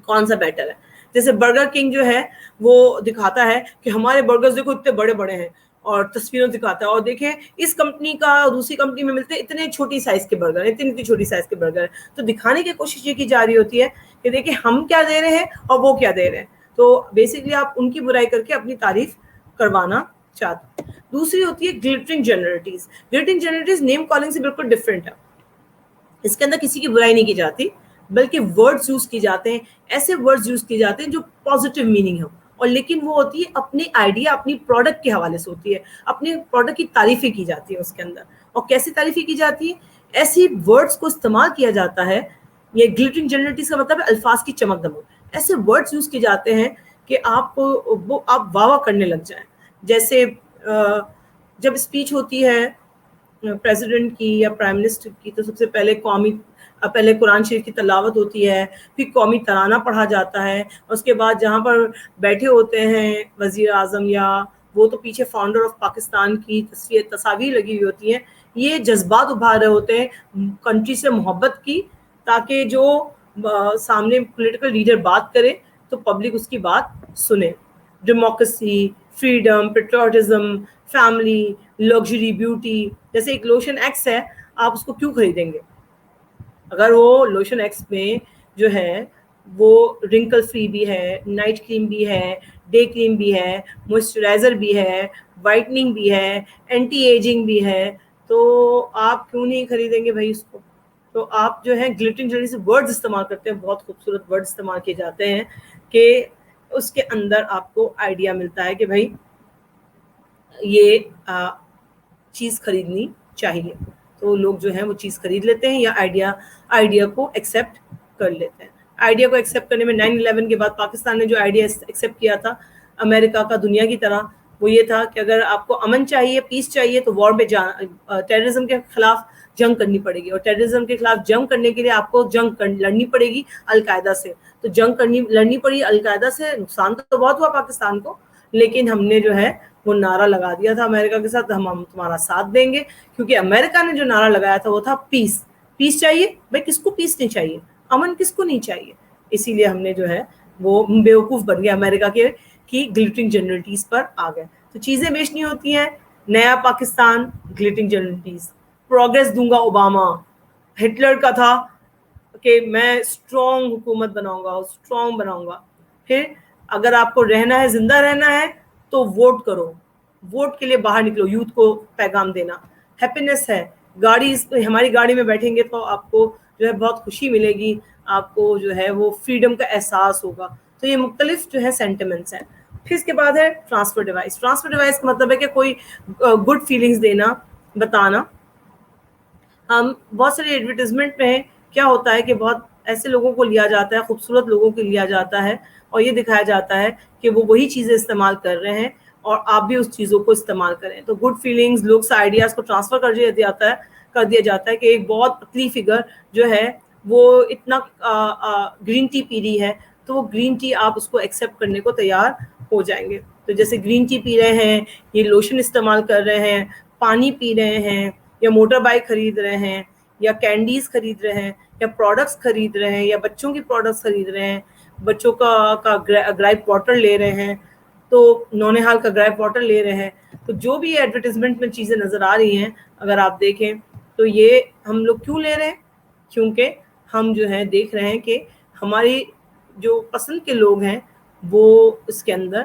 کون سا بیٹر ہے. جیسے برگر کنگ جو ہے وہ دکھاتا ہے کہ ہمارے برگرز دیکھو اتنے بڑے بڑے ہیں, اور تصویروں دکھاتا ہے, اور دیکھیں اس کمپنی کا دوسری کمپنی میں ملتے ہیں اتنے چھوٹی سائز کے برگر ہیں, اتنی چھوٹی سائز کے برگر ہیں. تو دکھانے کی کوشش یہ کی جا رہی ہوتی ہے کہ دیکھیں ہم کیا دے رہے ہیں اور وہ کیا دے رہے ہیں. تو بیسکلی آپ ان کی برائی کر کے اپنی تعریف کروانا چاہتے ہیں. دوسری ہوتی ہے گلٹرنگ جنرلٹیز. گلٹرنگ جنرلٹیز نیم کالنگ سے بالکل ڈفرینٹ ہے. اس کے اندر کسی کی برائی نہیں کی جاتی, بلکہ ورڈز یوز کی جاتے ہیں, ایسے ورڈز یوز کیے جاتے ہیں جو پازیٹیو میننگ ہو, اور لیکن وہ ہوتی ہے اپنی آئیڈیا اپنی پروڈکٹ کے حوالے سے ہوتی ہے, اپنی پروڈکٹ کی تعریفیں کی جاتی ہیں اس کے اندر. اور کیسی تعریفیں کی جاتی ہیں؟ ایسی ورڈز کو استعمال کیا جاتا ہے. یہ گلٹرنگ جنرلٹیز کا مطلب ہے الفاظ کی چمک دمک. ایسے ورڈز یوز کیے جاتے ہیں کہ آپ واہ واہ کرنے لگ جائیں. جیسے جب اسپیچ ہوتی ہے پریزیڈنٹ کی یا پرائم منسٹر کی, تو سب سے پہلے قرآن شریف کی تلاوت ہوتی ہے, پھر قومی ترانہ پڑھا جاتا ہے, اس کے بعد جہاں پر بیٹھے ہوتے ہیں وزیر اعظم یا وہ, تو پیچھے فاؤنڈر آف پاکستان کی تصاویر لگی ہوئی ہوتی ہیں. یہ جذبات ابھار رہے ہوتے ہیں کنٹری سے محبت کی, تاکہ جو سامنے پولیٹیکل لیڈر بات کرے تو پبلک اس کی بات سنے. Democracy, freedom, patriotism, family, luxury, beauty. جیسے ایک لوشن ایکس ہے, آپ اس کو کیوں خریدیں گے؟ اگر وہ لوشن ایکس میں جو ہے وہ رنکل فری بھی ہے, نائٹ کریم بھی ہے, ڈے کریم بھی ہے, موئسچرائزر بھی ہے, وائٹننگ بھی ہے, اینٹی ایجنگ بھی ہے. تو آپ کیوں نہیں خریدیں گے بھائی اس کو؟ تو آپ جو ہے گلٹنگ جلدی سے ورڈز استعمال کرتے ہیں, بہت خوبصورت ورڈ استعمال کیے جاتے ہیں کہ اس کے اندر آپ کو آئیڈیا ملتا ہے کہ بھائی یہ چیز خریدنی چاہیے. تو لوگ جو ہیں وہ چیز خرید لیتے ہیں یا آئیڈیا کو ایکسیپٹ کر لیتے ہیں. آئیڈیا کو ایکسیپٹ کرنے میں 9/11 کے بعد پاکستان نے جو آئیڈیا ایکسیپٹ کیا تھا امریکہ کا دنیا کی طرح, وہ یہ تھا کہ اگر آپ کو امن چاہیے, پیس چاہیے, تو وار میں ٹیررزم کے خلاف جنگ کرنی پڑے گی, اور ٹیررزم کے خلاف جنگ کرنے کے لیے آپ کو جنگ لڑنی پڑے گی القاعدہ سے. تو جنگ لڑنی پڑی القاعدہ سے. نقصان تو بہت ہوا پاکستان کو, لیکن ہم نے جو ہے وہ نعرہ لگا دیا تھا امریکہ کے ساتھ, ہم تمہارا ساتھ دیں گے, کیونکہ امریکہ نے جو نعرہ لگایا تھا وہ تھا پیس. پیس چاہیے بھائی, کس کو پیس نہیں چاہیے, امن کس کو نہیں چاہیے. اسی لیے ہم نے جو ہے وہ بیوقوف بن گیا, امریکہ کے کی گلٹنگ جنرلٹیز پر آ گئے. تو چیزیں بیچنی ہوتی ہیں, نیا پاکستان گلٹنگ جنرلٹیز. پروگریس دوں گا اوباما, ہٹلر کا تھا کہ میں اسٹرانگ حکومت بناؤں گا. پھر اگر آپ کو رہنا ہے, زندہ رہنا ہے, تو ووٹ کرو, ووٹ کے لیے باہر نکلو. یوتھ کو پیغام دینا, ہیپینس ہے, ہماری گاڑی میں بیٹھیں گے تو آپ کو جو ہے بہت خوشی ملے گی, آپ کو جو ہے وہ فریڈم کا احساس ہوگا. تو یہ مختلف جو ہے سینٹیمنٹس ہیں. پھر اس کے بعد ہے ٹرانسفر ڈیوائس. ٹرانسفر ڈیوائس کا مطلب ہے کہ کوئی گڈ فیلنگز دینا, بتانا. ہم بہت ساری ایڈورٹیزمنٹ میں کیا ہوتا ہے کہ بہت ایسے لوگوں کو لیا جاتا ہے, خوبصورت لوگوں کو لیا جاتا ہے, اور یہ دکھایا جاتا ہے کہ وہ وہی چیزیں استعمال کر رہے ہیں اور آپ بھی اس چیزوں کو استعمال کریں. تو گڈ فیلنگز, لوگ سے آئیڈیاز کو ٹرانسفر کر دیا جاتا ہے کہ ایک بہت پتلی فگر جو ہے وہ اتنا گرین ٹی پی رہی ہے, تو وہ گرین ٹی آپ اس کو ایکسیپٹ کرنے کو تیار ہو جائیں گے. تو جیسے گرین ٹی پی رہے ہیں, یہ لوشن استعمال کر رہے ہیں, پانی پی رہے ہیں, یا موٹر بائک خرید رہے ہیں, یا کینڈیز خرید رہے ہیں, یا پروڈکٹس خرید رہے ہیں, یا بچوں کی پروڈکٹس خرید رہے ہیں, بچوں کا گرائپ واٹر لے رہے ہیں, تو نونہال کا گرائپ واٹر لے رہے ہیں. تو جو بھی ایڈورٹیزمنٹ میں چیزیں نظر آ رہی ہیں, اگر آپ دیکھیں تو یہ ہم لوگ کیوں لے رہے ہیں؟ کیونکہ ہم جو ہے دیکھ رہے ہیں کہ ہماری جو پسند کے لوگ ہیں وہ اس کے اندر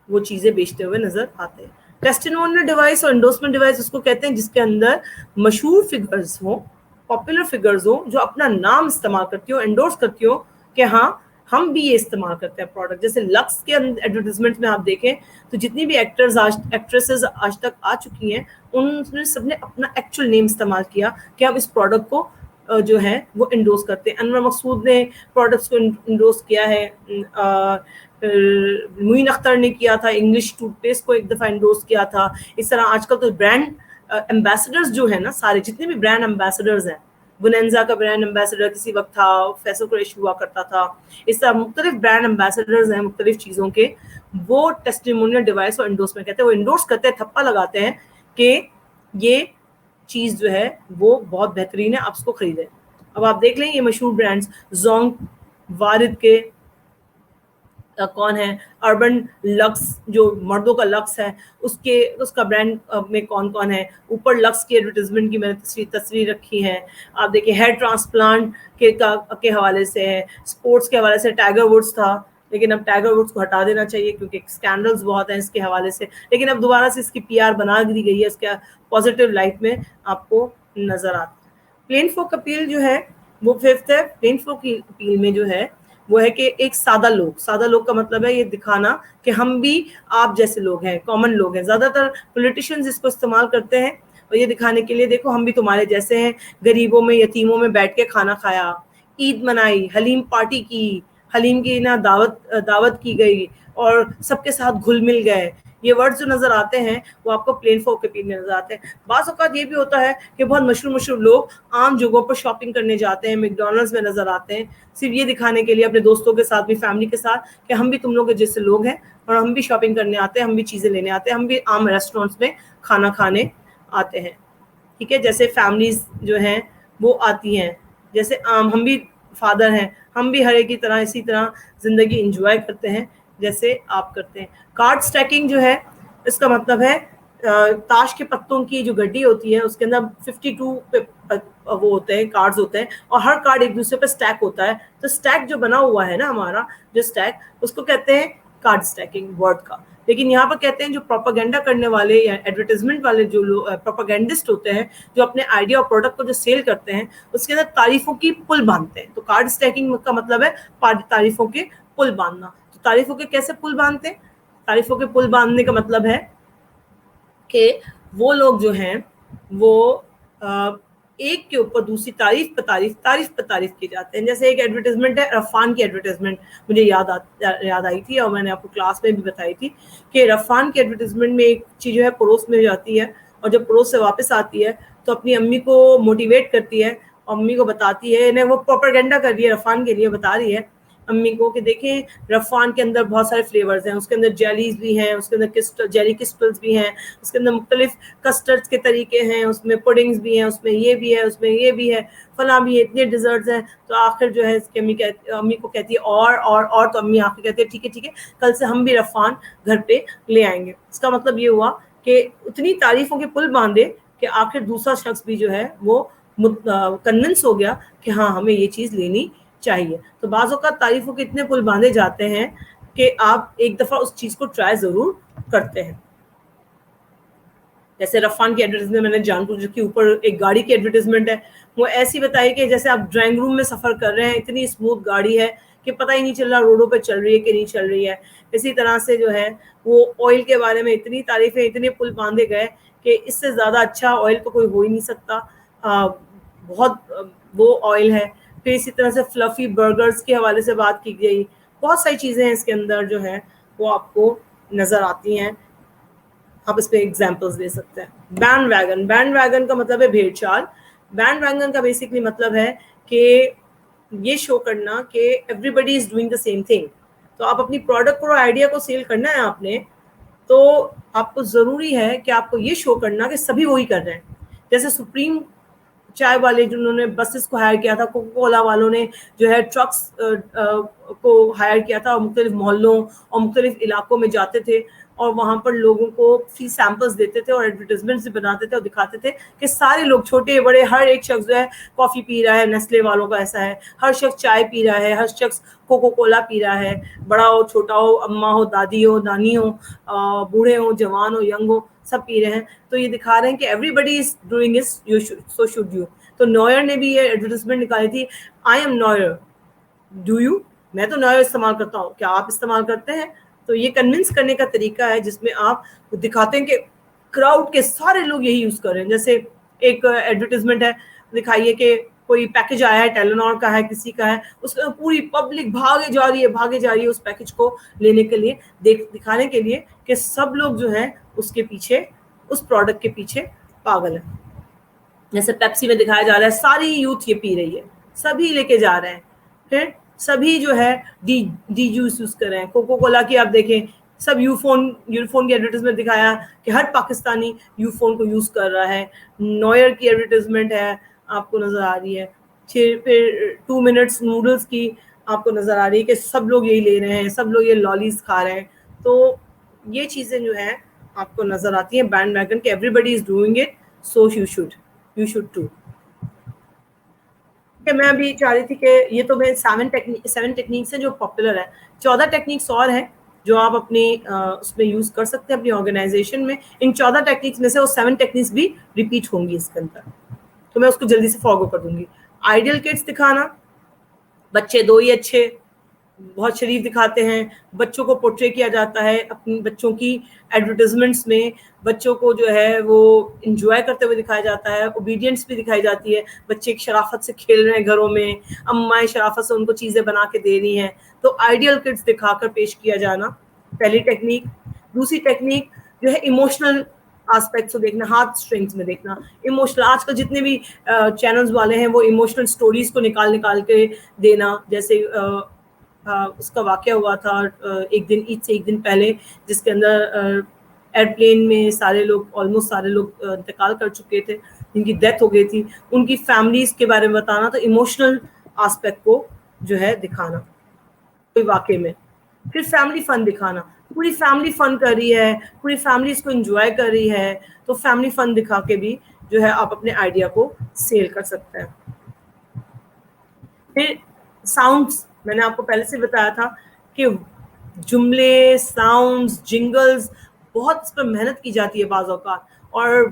وہ چیزیں بیچتے ہوئے نظر آتے ہیں. ٹیسٹیمونیل ڈیوائس اور انڈورسمنٹ ڈیوائس اس کو کہتے ہیں جس کے اندر مشہور فگرز ہوں, پاپولر فگرز ہوں, جو اپنا نام استعمال کرتی ہوں, انڈورس کرتی ہوں کہ ہاں ہم بھی یہ استعمال کرتے ہیں پروڈکٹ. جیسے لکس کے ایڈورٹیزمنٹ میں آپ دیکھیں تو جتنی بھی ایکٹریسز آج تک آ چکی ہیں, ان نے سب نے اپنا ایکچوئل نیم استعمال کیا کہ ہم اس پروڈکٹ کو جو ہے وہ انڈورس کرتے ہیں. انور مقصود نے پروڈکٹس کو انڈورس کیا ہے, معین اختر نے کیا تھا, انگلش ٹوتھ پیسٹ کو ایک دفعہ انڈورس کیا تھا. اس طرح آج کل تو برانڈ ایمبیسڈرز جو ہیں نا, سارے جتنے بھی برانڈ ایمبیسڈرز ہیں, بنینزا کا برانڈ ایمبیسڈر کسی وقت تھا, فیصل قریشی ہوا کرتا تھا, اس طرح مختلف برانڈ ایمبیسڈرز ہیں مختلف چیزوں کے, وہ ٹیسٹیمونیل ڈیوائس اور انڈورسمنٹ کہتے ہیں. وہ انڈورس کرتے ہیں, تھپا لگاتے ہیں کہ یہ چیز جو ہے وہ بہت بہترین ہے, آپ اس کو خریدیں. اب آپ دیکھ لیں یہ مشہور برانڈز, زونگ, وارد کے کون ہے, اربن لکس جو مردوں کا لکس ہے, اس کا برانڈ میں کون کون ہے. اوپر لکس کی ایڈورٹیزمنٹ کی میں نے تصویر رکھی ہے. آپ دیکھیں ہیئر ٹرانسپلانٹ کے حوالے سے ہے, اسپورٹس کے حوالے سے ٹائیگر ووڈس تھا, لیکن اب ٹائیگر ووڈس کو ہٹا دینا چاہیے کیونکہ اسکینڈلز بہت ہیں اس کے حوالے سے, لیکن اب دوبارہ سے اس کی پی آر بنا دی گئی ہے, اس کا پازیٹیو لائٹ میں آپ کو نظر آتا ہے. پلین فوک اپیل جو ہے وہ ففتھ ہے. پلین فوک کی اپیل میں جو ہے وہ ہے کہ ایک سادہ لوگ کا مطلب ہے یہ دکھانا کہ ہم بھی آپ جیسے لوگ ہیں, کامن لوگ ہیں. زیادہ تر پولیٹیشینز اس کو استعمال کرتے ہیں اور یہ دکھانے کے لیے دیکھو ہم بھی تمہارے جیسے ہیں, غریبوں میں, یتیموں میں بیٹھ کے کھانا کھایا, عید منائی, حلیم پارٹی کی, حلیم کی نا دعوت کی گئی اور سب کے ساتھ گھل مل گئے. یہ ورڈ جو نظر آتے ہیں وہ آپ کو پلین فوک اپیل میں نظر آتے ہیں. بعض اوقات یہ بھی ہوتا ہے کہ بہت مشہور لوگ عام جگہوں پر شاپنگ کرنے جاتے ہیں, میکڈونلڈز میں نظر آتے ہیں, صرف یہ دکھانے کے لیے اپنے دوستوں کے ساتھ بھی, فیملی کے ساتھ, کہ ہم بھی تم لوگ جیسے لوگ ہیں اور ہم بھی شاپنگ کرنے آتے ہیں, ہم بھی چیزیں لینے آتے ہیں, ہم بھی عام ریسٹورینٹس میں کھانا کھانے آتے ہیں. ٹھیک ہے, جیسے فیملیز جو ہیں وہ آتی ہیں, جیسے عام ہم بھی فادر ہیں, ہم بھی ہر ایک کی طرح اسی طرح زندگی انجوائے کرتے ہیں جیسے آپ کرتے ہیں. کارڈ اسٹیکنگ جو ہے اس کا مطلب ہے تاش کے پتوں کی جو گڈی ہوتی ہے اس کے اندر 52 وہ ہوتے ہیں کارڈز ہوتے ہیں اور ہر کارڈ ایک دوسرے پہ اسٹیک ہوتا ہے. تو اسٹیک جو بنا ہوا ہے نا ہمارا جو اسٹیک اس کو کہتے ہیں کارڈ اسٹیکنگ ورڈ کا. لیکن یہاں پر کہتے ہیں جو پروپاگینڈا کرنے والے یا ایڈورٹیزمنٹ والے جو پروپاگینڈسٹ ہوتے ہیں جو اپنے آئیڈیا اور پروڈکٹ کو جو سیل کرتے ہیں اس کے اندر تعریفوں کی پل باندھتے ہیں. تو کارڈ اسٹیکنگ کا مطلب ہے تعریفوں کے پل باندھنا. تو تعریفوں کے کیسے پل باندھتے ہیں؟ تعریفوں کے پل باندھنے کا مطلب ہے کہ وہ لوگ جو ہیں وہ ایک کے اوپر دوسری تعریف پہ تعریف کی جاتے ہیں. جیسے ایک ایڈورٹیزمنٹ ہے رفان کی ایڈورٹیزمنٹ مجھے یاد آئی تھی اور میں نے آپ کو کلاس میں بھی بتائی تھی کہ رفان کی ایڈورٹیزمنٹ میں ایک چیز جو ہے پڑوس میں جاتی ہے اور جب پڑوس سے واپس آتی ہے تو اپنی امی کو موٹیویٹ کرتی ہے اور امی کو بتاتی ہے انہیں وہ پروپیگنڈا کر رہی ہے رفان کے لیے بتا رہی ہے امی کو کہ دیکھیں رفان کے اندر بہت سارے فلیورز ہیں. اس کے اندر جیلیز بھی ہیں, اس کے اندر جیلی کرسٹلز بھی ہیں, اس کے اندر مختلف کسٹرڈز کے طریقے ہیں, اس میں پڈنگز بھی ہیں, اس میں یہ بھی ہے, اس میں یہ بھی ہے, فلاں بھی ہے, اتنے ڈیزرٹس ہیں. تو آخر جو ہے اس کی امی کو کہتی ہے اور تو امی آخر کہتی ہے ٹھیک ہے کل سے ہم بھی رفان گھر پہ لے آئیں گے. اس کا مطلب یہ ہوا کہ اتنی تعریفوں کے پل باندھے کہ آخر دوسرا شخص بھی جو ہے وہ کنونس ہو گیا کہ ہاں ہمیں یہ چیز لینی چاہیے. تو بعض اوقات تعریفوں کے اتنے پل باندھے جاتے ہیں کہ آپ ایک دفعہ اس چیز کو ٹرائی ضرور کرتے ہیں. جیسے رفان کی ایڈورٹیزمنٹ میں نے جان پور کے اوپر ایک گاڑی کی ایڈورٹیزمنٹ ہے, وہ ایسی بتائی کہ جیسے آپ ڈرائنگ روم میں سفر کر رہے ہیں, اتنی اسموتھ گاڑی ہے کہ پتہ ہی نہیں چل رہا روڈوں پہ چل رہی ہے کہ نہیں چل رہی ہے. اسی طرح سے جو ہے وہ آئل کے بارے میں اتنی تعریفیں اتنے پل باندھے گئے کہ اس سے زیادہ اچھا آئل تو کوئی ہو ہی نہیں سکتا, بہت وہ آئل ہے. پھر اسی طرح سے فلفی برگرز کے حوالے سے بات کی گئی. بہت ساری چیزیں ہیں اس کے اندر جو ہے وہ آپ کو نظر آتی ہیں. آپ اس پہ ایگزامپلس دے سکتے ہیں. بینڈ ویگن کا مطلب ہے بھیڑ چال. بینڈ ویگن کا بیسکلی مطلب ہے کہ یہ شو کرنا کہ everybody is doing the same thing. تو آپ اپنی پروڈکٹ اور آئیڈیا کو سیل کرنا ہے آپ نے تو آپ کو ضروری ہے کہ آپ کو یہ شو کرنا کہ سبھی وہی کر رہے ہیں. جیسے سپریم چائے والے جنہوں نے بسز کو ہائر کیا تھا, کوکا کولا والوں نے جو ہے ٹرکس کو ہائر کیا تھا اور مختلف محلوں اور مختلف علاقوں میں جاتے تھے اور وہاں پر لوگوں کو فری سیمپلز دیتے تھے اور ایڈورٹیزمنٹس بھی بناتے تھے اور دکھاتے تھے کہ سارے لوگ چھوٹے بڑے ہر ایک شخص جو ہے کافی پی رہا ہے. نیسلے والوں کا ایسا ہے, ہر شخص چائے پی رہا ہے, ہر شخص کوکا کولا پی رہا ہے, بڑا ہو چھوٹا ہو, اماں ہو دادی ہو نانی ہو, بوڑھے ہو جوان ہو ینگ ہو, سب پی رہے ہیں. تو یہ دکھا رہے ہیں کہ everybody is doing it so should you. تو نوئر نے بھی یہ ایڈورٹیزمنٹ نکالی تھی, I am Noir do you. میں تو نوئر استعمال کرتا ہوں, کیا آپ استعمال کرتے ہیں؟ تو یہ کنونس کرنے کا طریقہ ہے جس میں آپ دکھاتے ہیں کہ کراؤڈ کے سارے لوگ یہی یوز کر رہے ہیں. جیسے ایک ایڈورٹیزمنٹ ہے, دکھائیے کہ کوئی پیکج آیا ہے ٹیلنور کا ہے کسی کا ہے, اس میں پوری پبلک بھاگے جا رہی ہے اس پیکج کو لینے کے لیے, دکھانے کے لیے کہ سب لوگ جو ہے اس کے پیچھے اس پروڈکٹ کے پیچھے پاگل ہیں. جیسے پیپسی میں دکھایا جا رہا ہے ساری یوتھ یہ پی رہی ہے, سبھی لے کے جا رہے ہیں, پھر سبھی جو ہے ڈی جوس یوز کر رہے ہیں. کوکا کولا کی آپ دیکھیں سب یو فون کی ایڈورٹیزمنٹ دکھایا کہ ہر پاکستانی یو فون کو یوز کر رہا ہے. نوئر کی ایڈورٹیزمنٹ ہے آپ کو نظر آ رہی ہے. پھر 2 منٹس نوڈلز کی آپ کو نظر آ رہی ہے کہ سب لوگ یہی لے رہے ہیں, سب لوگ یہ لالیز کھا رہے ہیں. تو یہ چیزیں جو ہیں آپ کو نظر آتی ہیں بینڈ ویگن کہ everybody is doing it so you should too. میں ابھی چاہ رہی تھی کہ یہ تو میں 7 ٹیکنیکس ہیں جو پاپولر ہیں. 14 ٹیکنیکس اور ہیں جو آپ اپنی اس میں یوز کر سکتے ہیں اپنی آرگنائزیشن میں. ان 14 ٹیکنیکس میں سے وہ 7 ٹیکنیکس بھی ریپیٹ ہوں گی اس کے اندر, تو میں اس کو جلدی سے فارگو کر دوں گی. آئیڈیل کڈس دکھانا, بچے دو ہی اچھے بہت شریف دکھاتے ہیں, بچوں کو پورٹری کیا جاتا ہے اپنی بچوں کی ایڈورٹیزمنٹس میں, بچوں کو جو ہے وہ انجوائے کرتے ہوئے دکھایا جاتا ہے, اوبیڈینس بھی دکھائی جاتی ہے, بچے ایک شرافت سے کھیل رہے ہیں گھروں میں, امائیں شرافت سے ان کو چیزیں بنا کے دے رہی ہیں. تو آئیڈیل کڈس دکھا کر پیش کیا جانا پہلی ٹیکنیک. دوسری ٹیکنیک جو ہے ایموشنل آسپیکٹس کو دیکھنا, ہارٹ اسٹرنگس میں دیکھنا. ایموشنل آج کل جتنے بھی چینلز والے ہیں وہ ایموشنل سٹوریز کو نکال کے دینا. جیسے اس کا واقعہ ہوا تھا ایک دن عید سے ایک دن پہلے, جس کے اندر ایئرپلین میں سارے لوگ آلموسٹ سارے لوگ انتقال کر چکے تھے, جن کی ڈیتھ ہو گئی تھی, ان کی فیملیز کے بارے میں بتانا. تو ایموشنل آسپیکٹ کو جو ہے دکھانا کوئی واقعے میں. پھر فیملی فن دکھانا، پوری فیملی فن کر رہی ہے، پوری فیملی اس کو انجوائے کر رہی ہے، تو فیملی فن دکھا کے بھی جو ہے آپ اپنے آئیڈیا کو سیل کر سکتے ہیں. پھر ساؤنڈس، میں نے آپ کو پہلے سے بتایا تھا کہ جملے، ساؤنڈس، جنگلز، بہت اس پر محنت کی جاتی ہے بعض اوقات. اور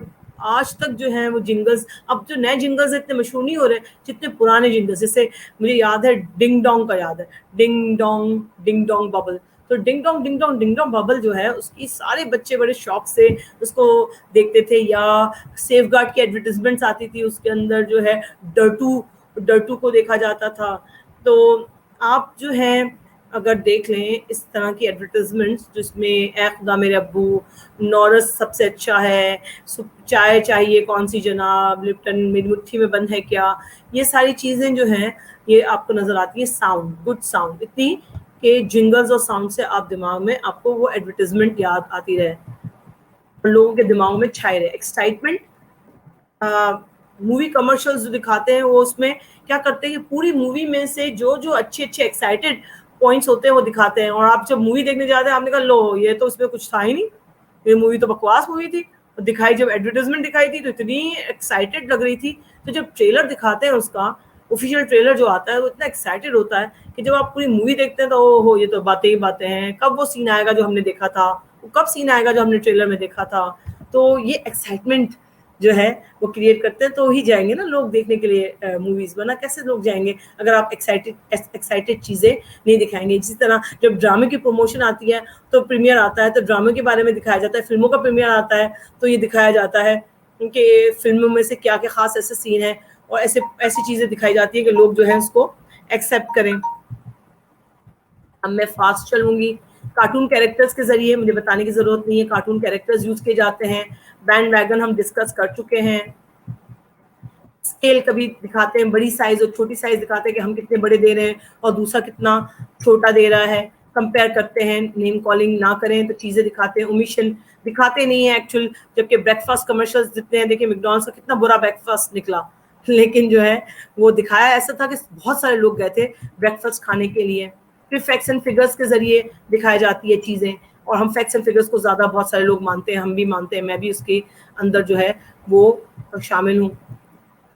آج تک جو ہے وہ جنگلز، اب جو نئے جنگلز اتنے مشہور نہیں ہو رہے جتنے پرانے جنگلز. جیسے مجھے یاد ہے ڈنگ ڈونگ کا، یاد ہے ڈنگ ڈونگ ببل. تو ڈنگ ڈونگ ببل جو ہے اس کی سارے بچے بڑے شوق سے اس کو دیکھتے تھے. یا سیف گارڈ کی ایڈورٹیزمنٹس آتی تھی، اس کے اندر جو ہے ڈرٹو کو دیکھا جاتا تھا. تو آپ جو ہے اگر دیکھ لیں اس طرح کی ایڈورٹیزمنٹس جس میں اے خدا میرے ابو، نورس سب سے اچھا ہے، چائے چاہیے کون سی جناب، لپٹن میری مٹھی میں بند ہے کیا، یہ ساری چیزیں جو ہیں یہ آپ کو نظر آتی ہے. ساؤنڈ، گڈ ساؤنڈ، اتنی کہ جنگلز اور ساؤنڈ سے آپ دماغ میں آپ کو وہ ایڈورٹیزمنٹ یاد آتی رہے، لوگوں کے دماغوں میں چھائے رہے. ایکسائٹمنٹ، مووی کمرشلز جو دکھاتے ہیں وہ اس میں کیا کرتے ہیں کہ پوری مووی میں سے جو اچھے ایکسائٹڈ پوائنٹس ہوتے ہیں وہ دکھاتے ہیں. اور آپ جب مووی دیکھنے جاتے ہیں آپ نے کہا لو یہ تو اس میں کچھ تھا ہی نہیں، یہ مووی تو بکواس مووی تھی. دکھائی جب ایڈورٹیزمنٹ دکھائی تھی تو اتنی ایکسائٹڈ لگ رہی تھی. تو جب ٹریلر دکھاتے ہیں اس کا آفیشیل ٹریلر جو آتا ہے وہ اتنا ایکسائٹڈ ہوتا ہے کہ جب آپ پوری مووی دیکھتے ہیں تو ہو یہ تو باتیں ہی باتیں ہیں، کب وہ سین آئے گا جو ہم نے دیکھا تھا، کب سین آئے گا جو ہم نے ٹریلر میں دیکھا تھا. تو یہ ایکسائٹمنٹ جو ہے وہ کریٹ کرتے ہیں، تو ہی جائیں گے نا لوگ دیکھنے کے لیے موویز، ورنہ کیسے لوگ جائیں گے اگر آپ ایکسائٹڈ چیزیں نہیں دکھائیں گے. اسی طرح جب ڈرامے کی پروموشن آتی ہے تو پریمیئر آتا ہے تو ڈرامے کے بارے میں دکھایا جاتا ہے. فلموں کا پریمیئر آتا ہے تو یہ دکھایا جاتا ہے کہ فلموں میں سے کیا کیا خاص ایسے سین ہیں اور ایسی چیزیں دکھائی جاتی ہیں کہ لوگ جو ہے اس کو ایکسیپٹ کریں. اب میں فاسٹ چلوں گی. کارٹون کیریکٹرز کے ذریعے مجھے بتانے کی ضرورت نہیں ہے، کارٹون کیریکٹرز یوز کیے جاتے ہیں. بینڈ ویگن ہم ڈسکس کر چکے ہیں. اسکیل کبھی دکھاتے ہیں، بڑی سائز اور چھوٹی سائز دکھاتے ہیں کہ ہم کتنے بڑے دے رہے ہیں اور دوسرا کتنا چھوٹا دے رہا ہے. کمپیئر کرتے ہیں، نیم کالنگ نہ کریں تو چیزیں دکھاتے ہیں. اومیشن دکھاتے نہیں ہیں ایکچوئل، جبکہ بریک فاسٹ کمرشلز جتنے ہیں دیکھیں میکڈونلڈس کا کتنا برا بریک فاسٹ نکلا، لیکن جو ہے وہ دکھایا ایسا تھا کہ بہت سارے لوگ گئے تھے بریک فاسٹ کھانے کے لیے. پھر فیکٹس اینڈ فگرس کے ذریعے دکھائی جاتی ہے چیزیں، اور ہم فیکٹس اینڈ فگرس کو زیادہ بہت سارے لوگ مانتے ہیں، ہم بھی مانتے ہیں، میں بھی اس کے اندر جو ہے وہ شامل ہوں.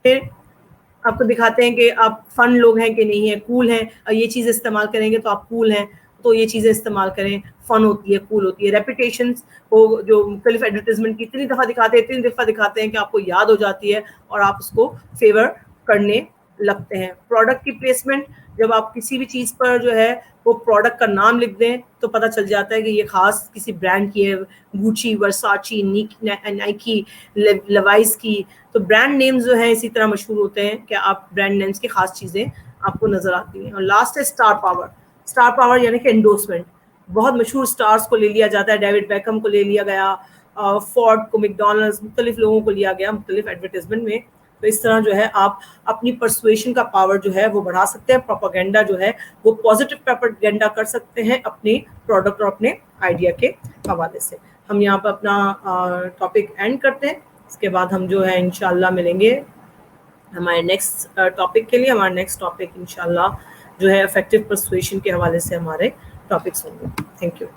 پھر آپ کو دکھاتے ہیں کہ آپ فن لوگ ہیں کہ نہیں ہیں، کول ہیں، اور یہ چیزیں استعمال کریں گے تو آپ کول ہیں، تو یہ چیزیں استعمال کریں، فن ہوتی ہے، کول ہوتی ہے. ریپیٹیشنز کو جو مختلف ایڈورٹیزمنٹ کی اتنی دفعہ دکھاتے ہیں کہ آپ کو یاد ہو جاتی ہے اور آپ اس کو فیور کرنے لگتے ہیں. پروڈکٹ کی پلیسمنٹ، جب آپ کسی بھی چیز پر جو ہے وہ پروڈکٹ کا نام لکھ دیں تو پتہ چل جاتا ہے کہ یہ خاص کسی برانڈ کی ہے، گوچی، ورساچی، نائکی، لیوائس کی. تو برانڈ نیمز جو ہیں اسی طرح مشہور ہوتے ہیں کہ آپ برانڈ نیمز کی خاص چیزیں آپ کو نظر آتی ہیں. اور لاسٹ ہے اسٹار پاور. اسٹار پاور یعنی کہ انڈورسمنٹ. بہت مشہور اسٹارز کو لے لیا جاتا ہے، ڈیوڈ بیکہم کو لے لیا گیا، فورڈ کو، میکڈونلڈز، مختلف لوگوں کو لیا گیا مختلف ایڈورٹیزمنٹ میں. تو اس طرح جو ہے آپ اپنی پرسویشن کا پاور جو ہے وہ بڑھا سکتے ہیں. پروپیگنڈا جو ہے وہ پازیٹیو پروپیگنڈا کر سکتے ہیں اپنی پروڈکٹ اور اپنے آئیڈیا کے حوالے سے. ہم یہاں پہ اپنا ٹاپک اینڈ کرتے ہیں. اس کے بعد ہم جو ہے انشاءاللہ ملیں گے ہمارے نیکسٹ ٹاپک کے لیے. ہمارا نیکسٹ ٹاپک انشاءاللہ جو ہے افیکٹو پرسویشن کے حوالے سے ہمارے ٹاپکس ہوں گے. Thank you.